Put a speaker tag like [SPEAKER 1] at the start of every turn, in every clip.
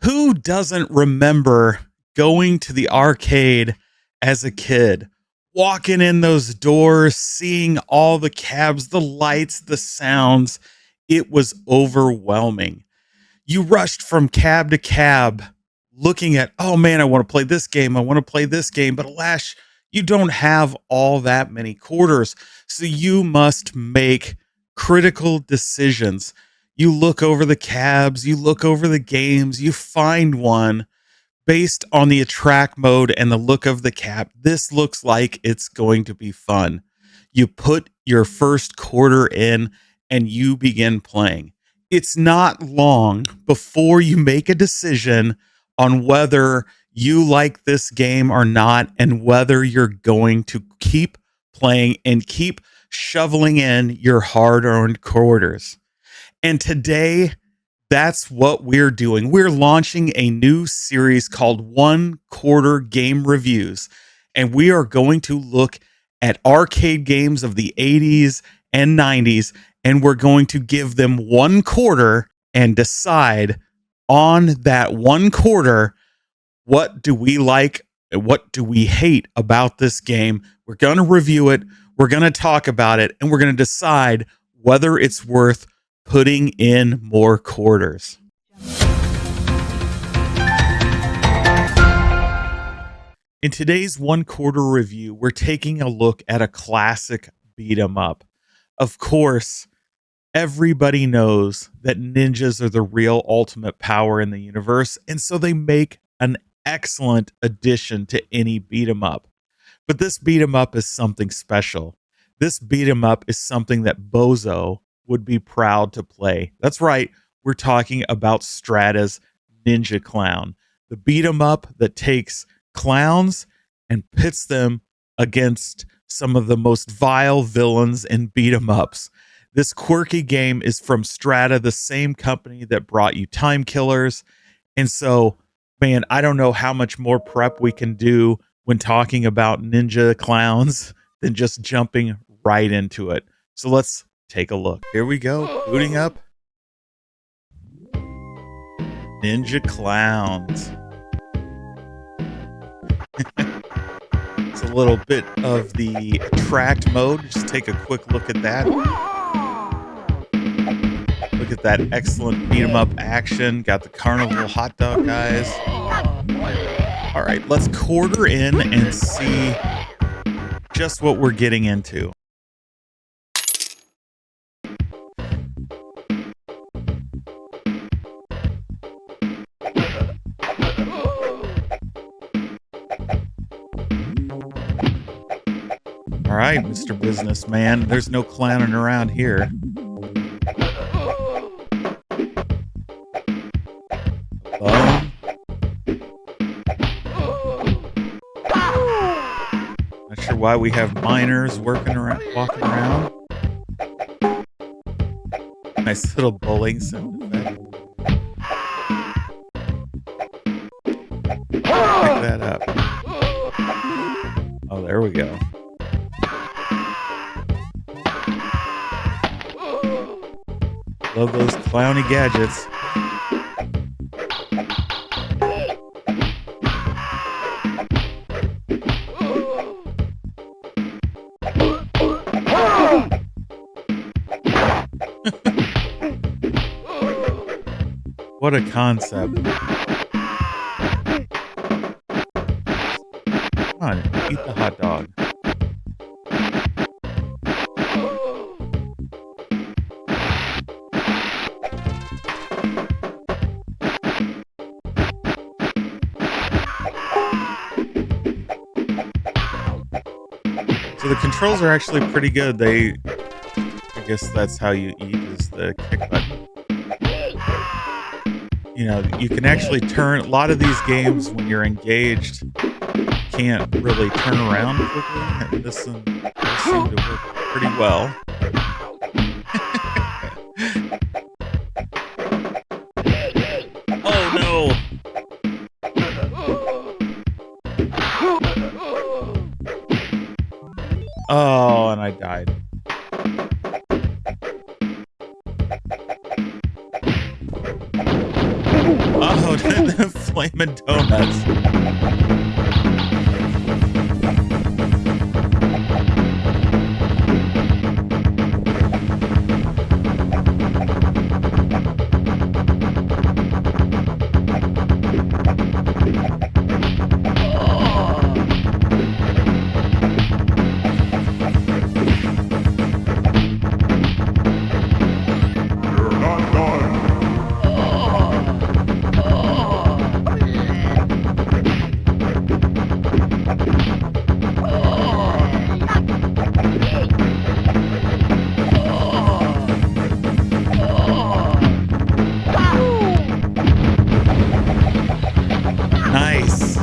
[SPEAKER 1] Who doesn't remember going to the arcade as a kid, walking in those doors, seeing all the cabs, the lights, the sounds? It was overwhelming. You rushed from cab to cab looking at, oh man, I want to play this game. I want to play this game. But alas, you don't have all that many quarters. So you must make critical decisions. You look over the cabs, you look over the games, you find one based on the attract mode and the look of the cab. This looks like it's going to be fun. You put your first quarter in and you begin playing. It's not long before you make a decision on whether you like this game or not, and whether you're going to keep playing and keep shoveling in your hard-earned quarters. And today, that's what we're doing. We're launching a new series called One Quarter Game Reviews, and we are going to look at arcade games of the 80s and 90s, and we're going to give them one quarter and decide on that one quarter, what do we like and what do we hate about this game. We're going to review it, we're going to talk about it, and we're going to decide whether it's worth putting in more quarters. In today's one quarter review, we're taking a look at a classic beat 'em up. Of course, everybody knows that ninjas are the real ultimate power in the universe, and so they make an excellent addition to any beat 'em up. But this beat 'em up is something special. This beat 'em up is something that Bozo would be proud to play. That's right, we're talking about Strata's Ninja Clown, the beat 'em up that takes clowns and pits them against some of the most vile villains in beat 'em ups. This quirky game is from Strata, the same company that brought you Time Killers. And so, man, I don't know how much more prep we can do when talking about ninja clowns than just jumping right into it. So let's take a look. Here we go, booting up Ninja Clowns. It's a little bit of the attract mode. Just take a quick look at that. Look at that excellent beat 'em up action. Got the carnival hot dog guys. All right, let's quarter in and see just what we're getting into. All right, Mr. Businessman, there's no clowning around here. Not sure why we have miners walking around. Nice little bowling sound effect. Pick that up. Oh, there we go. Love those clowny gadgets. What a concept. Come on, eat the hot dog. So the controls are actually pretty good. I guess that's how you eat, is the kick button. You know, you can actually turn a lot of these games when you're engaged. You can't really turn around quickly. And this one does seem to work pretty well. Oh no! Oh, and I died. Oh, the flaming donuts.
[SPEAKER 2] You're not done.
[SPEAKER 1] Nice.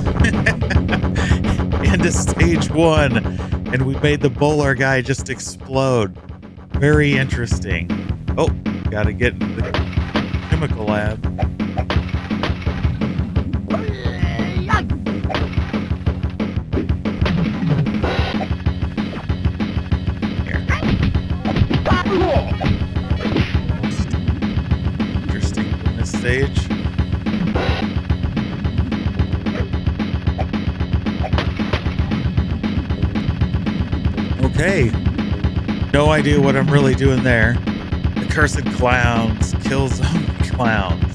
[SPEAKER 1] Into stage one. And we made the bowler guy just explode. Very interesting. Oh, gotta get into the chemical lab. Here. Interesting in this stage. Okay. No idea what I'm really doing there. The cursed clowns. Kill zombie clowns.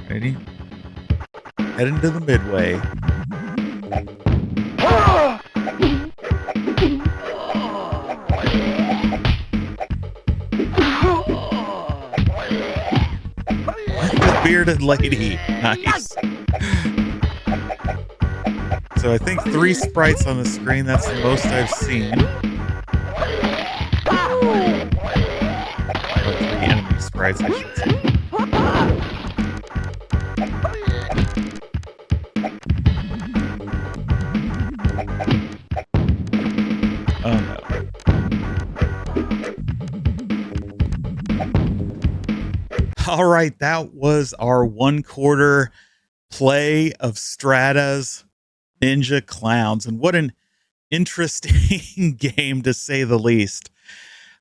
[SPEAKER 1] Ready? Head into the midway. The bearded lady. Nice. So I think 3 sprites on the screen. That's the most I've seen. Or 3 enemy sprites, I should say. Oh no. All right, that was our 1/4 play of Strata's Ninja Clowns, and what an interesting game to say the least.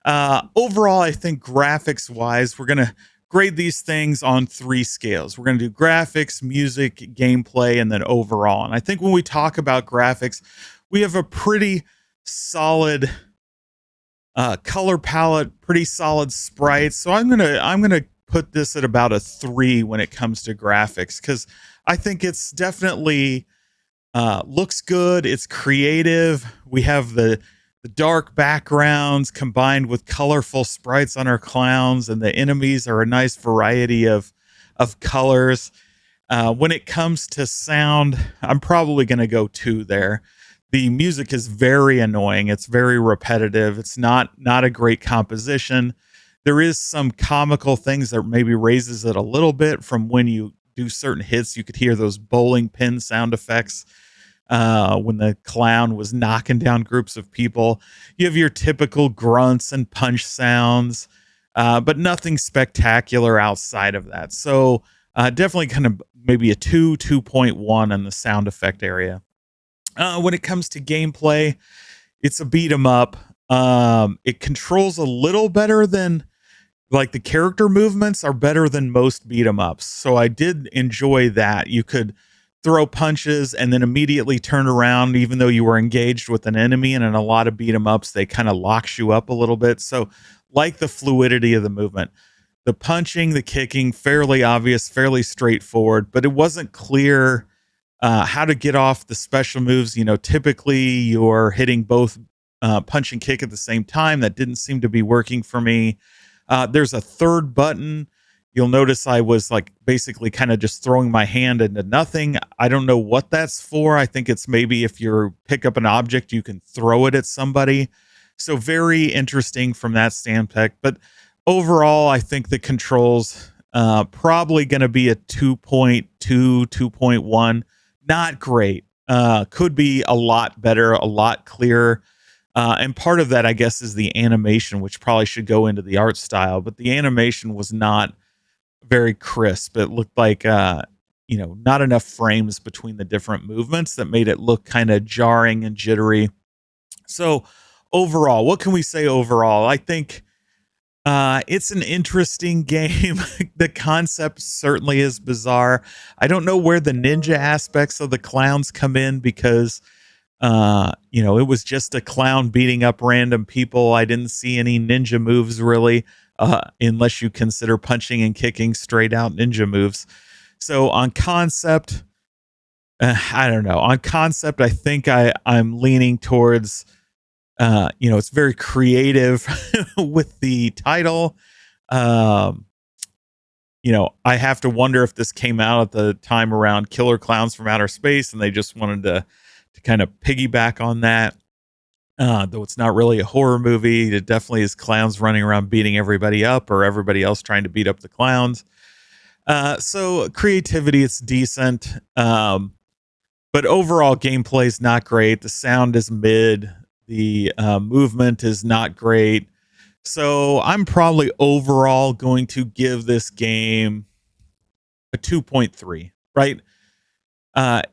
[SPEAKER 1] Overall, I think graphics wise, we're gonna grade these things on 3 scales. We're gonna do graphics, music, gameplay, and then overall. And I think when we talk about graphics, we have a pretty solid color palette, pretty solid sprites. So I'm gonna put this at about a 3 when it comes to graphics, because I think it's definitely looks good. It's creative. We have the dark backgrounds combined with colorful sprites on our clowns, and the enemies are a nice variety of colors. When it comes to sound, I'm probably going to go 2 there. The music is very annoying. It's very repetitive. It's not a great composition. There is some comical things that maybe raises it a little bit from when you do certain hits. You could hear those bowling pin sound effects when the clown was knocking down groups of people. You have your typical grunts and punch sounds, but nothing spectacular outside of that. So definitely kind of maybe a 2.1 in the sound effect area. When it comes to gameplay, it's a beat 'em up. It controls a little better than, like, the character movements are better than most beat 'em ups. So I did enjoy that. You could throw punches and then immediately turn around, even though you were engaged with an enemy. And in a lot of beat 'em ups, they kind of locks you up a little bit. So, like, the fluidity of the movement, the punching, the kicking, fairly obvious, fairly straightforward, but it wasn't clear how to get off the special moves. You know, typically you're hitting both punch and kick at the same time. That didn't seem to be working for me. There's a third button. You'll notice I was, like, basically kind of just throwing my hand into nothing. I don't know what that's for. I think it's maybe if you pick up an object, you can throw it at somebody. So very interesting from that standpoint. But overall, I think the controls probably going to be a 2.2, 2.1. Not great. Could be a lot better, a lot clearer. And part of that, I guess, is the animation, which probably should go into the art style. But the animation was not very crisp. It looked like, not enough frames between the different movements that made it look kind of jarring and jittery. So overall, what can we say overall? I think It's an interesting game. The concept certainly is bizarre. I don't know where the ninja aspects of the clowns come in because it was just a clown beating up random people. I didn't see any ninja moves really, unless you consider punching and kicking straight out ninja moves. So on concept, I don't know. On concept, I think I'm leaning towards it's very creative with the title. Um, I have to wonder if this came out at the time around Killer Clowns from Outer Space and they just wanted to kind of piggyback on that. Though it's not really a horror movie, it definitely is clowns running around beating everybody up or everybody else trying to beat up the clowns. So creativity, it's decent. But overall gameplay is not great. The sound is mid. The movement is not great. So I'm probably overall going to give this game a 2.3, right?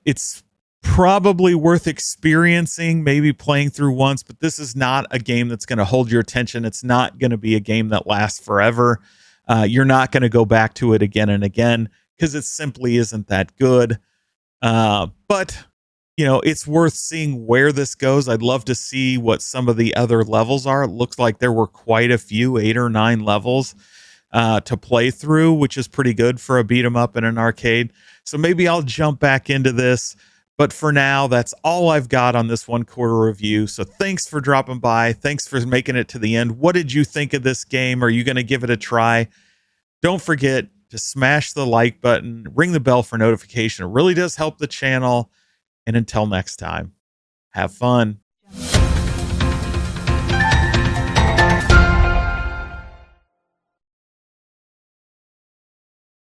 [SPEAKER 1] It's probably worth experiencing, maybe playing through once, but this is not a game that's going to hold your attention. It's not going to be a game that lasts forever. You're not going to go back to it again and again because it simply isn't that good. But it's worth seeing where this goes. I'd love to see what some of the other levels are. It looks like there were quite a few, 8 or 9 levels to play through, which is pretty good for a beat 'em up in an arcade. So maybe I'll jump back into this. But for now, that's all I've got on this 1/4 review. So thanks for dropping by. Thanks for making it to the end. What did you think of this game? Are you going to give it a try? Don't forget to smash the like button, ring the bell for notification. It really does help the channel. And until next time, have fun.